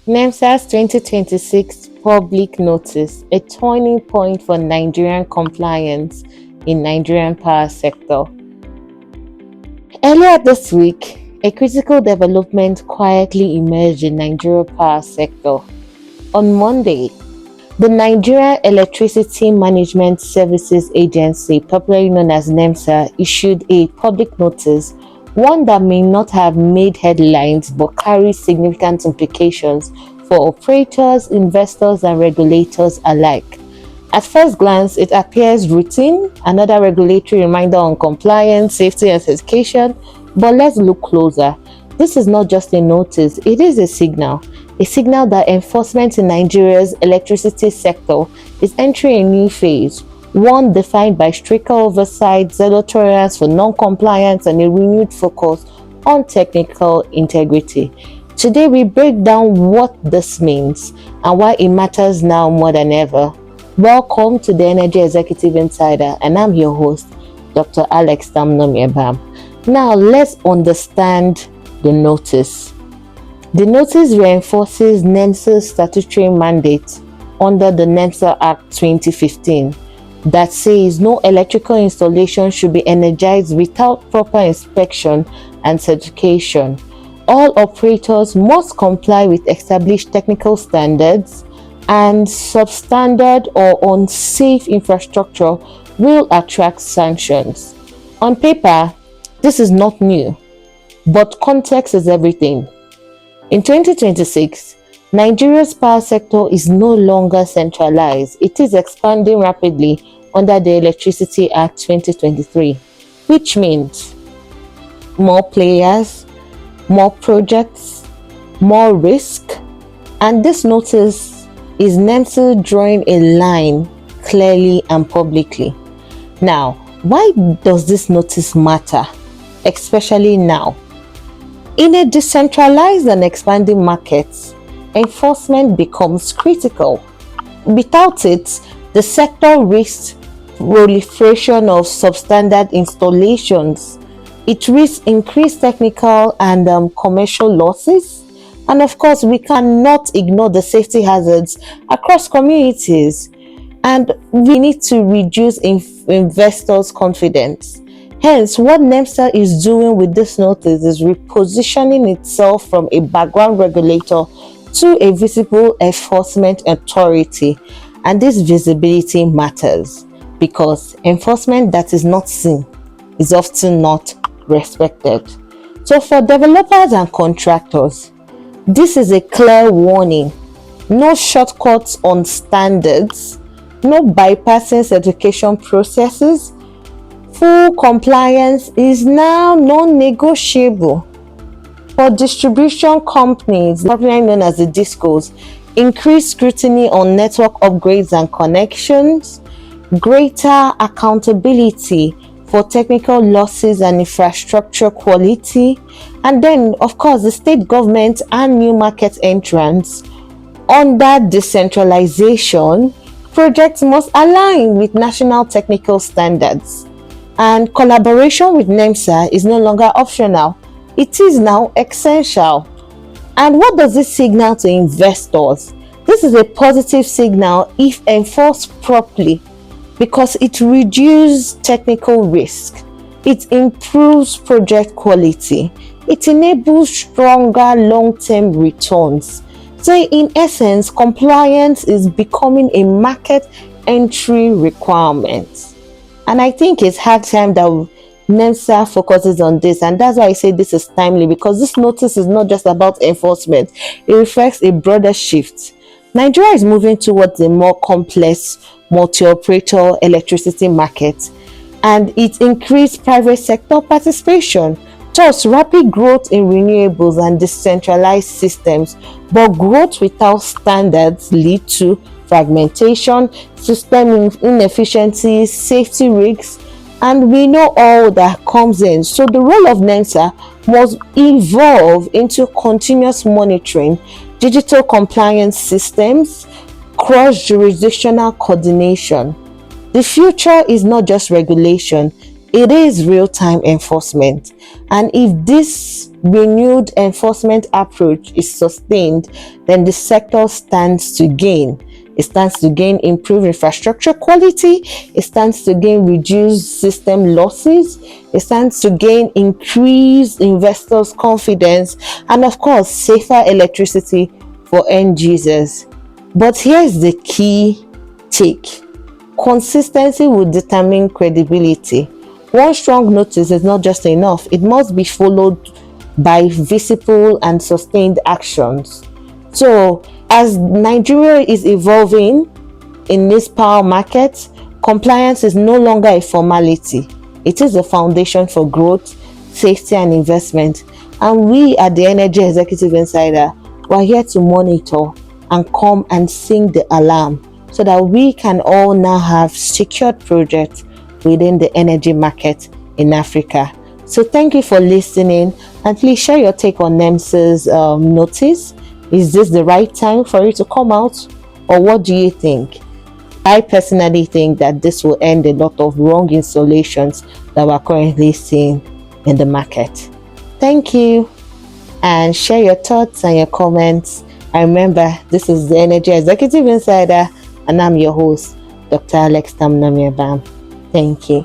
NEMSA's 2026 public notice, a turning point for Nigerian compliance in Nigerian power sector. Earlier this week, a critical development quietly emerged in Nigerian power sector. On Monday, the Nigerian Electricity Management Services Agency, popularly known as NEMSA, issued a public notice, one that may not have made headlines but carries significant implications for operators, investors, and regulators alike. At first glance, it appears routine, another regulatory reminder on compliance, safety, and certification, but let's look closer. This is not just a notice, it is a signal that enforcement in Nigeria's electricity sector is entering a new phase, one defined by stricter oversight, zero tolerance for non-compliance, and a renewed focus on technical integrity. Today, we break down what this means and why it matters now more than ever. Welcome to the Energy Executive Insider, and I'm your host, Dr. Alex Tamnomiebam. Now, let's understand the notice. The notice reinforces NEMSA's statutory mandate under the NEMSA Act 2015 that says no electrical installation should be energized without proper inspection and certification. All operators must comply with established technical standards, and substandard or unsafe infrastructure will attract sanctions. On paper, this is not new, but context is everything. In 2026, Nigeria's power sector is no longer centralized. It is expanding rapidly under the Electricity Act 2023, which means more players, more projects, more risk, and this notice is NEMSA drawing a line clearly and publicly. Now, why does this notice matter, especially now? In a decentralized and expanding market, enforcement becomes critical. Without it, the sector risks proliferation of substandard installations. It risks increased technical and commercial losses. And of course, we cannot ignore the safety hazards across communities. And we need to reduce investors' confidence. Hence, what NEMSA is doing with this notice is repositioning itself from a background regulator to a visible enforcement authority. And this visibility matters because enforcement that is not seen is often not respected. So for developers and contractors, this is a clear warning. No shortcuts on standards, no bypassing certification processes. Full compliance is now non-negotiable. For distribution companies, popularly known as the DISCOs, increased scrutiny on network upgrades and connections, greater accountability for technical losses and infrastructure quality, and then, of course, the state government and new market entrants. Under decentralization, projects must align with national technical standards. And collaboration with NEMSA is no longer optional. It is now essential. And what does this signal to investors? This is a positive signal if enforced properly because it reduces technical risk. It improves project quality. It enables stronger long-term returns. So in essence, compliance is becoming a market entry requirement. And I think it's high time that NEMSA focuses on this, and that's why I say this is timely, because this notice is not just about enforcement. It reflects a broader shift. Nigeria is moving towards a more complex multi-operator electricity market, and it increased private sector participation. Thus, rapid growth in renewables and decentralized systems, but growth without standards lead to fragmentation, system inefficiencies, safety risks, and we know all that comes in. So the role of NEMSA must evolve into continuous monitoring, digital compliance systems, cross-jurisdictional coordination. The future is not just regulation, It is real-time enforcement. And if this renewed enforcement approach is sustained, then the sector stands to gain. It stands to gain improved infrastructure quality. It stands to gain reduced system losses. It stands to gain increased investors' confidence, and of course, safer electricity for end users. But here's the key take. Consistency will determine credibility. One strong notice is not just enough, it must be followed by visible and sustained actions. So, as Nigeria is evolving in this power market, compliance is no longer a formality. It is a foundation for growth, safety, and investment. And we at the Energy Executive Insider, we're here to monitor and come and sing the alarm so that we can all now have secured projects within the energy market in Africa. So thank you for listening, and please share your take on NEMSA's notice. Is this the right time for it to come out, or what do you think? I personally think that this will end a lot of wrong installations that we're currently seeing in the market. Thank you, and share your thoughts and your comments. And remember, this is the Energy Executive Insider, and I'm your host, Dr. Alex Tamnamiabam. Thank you.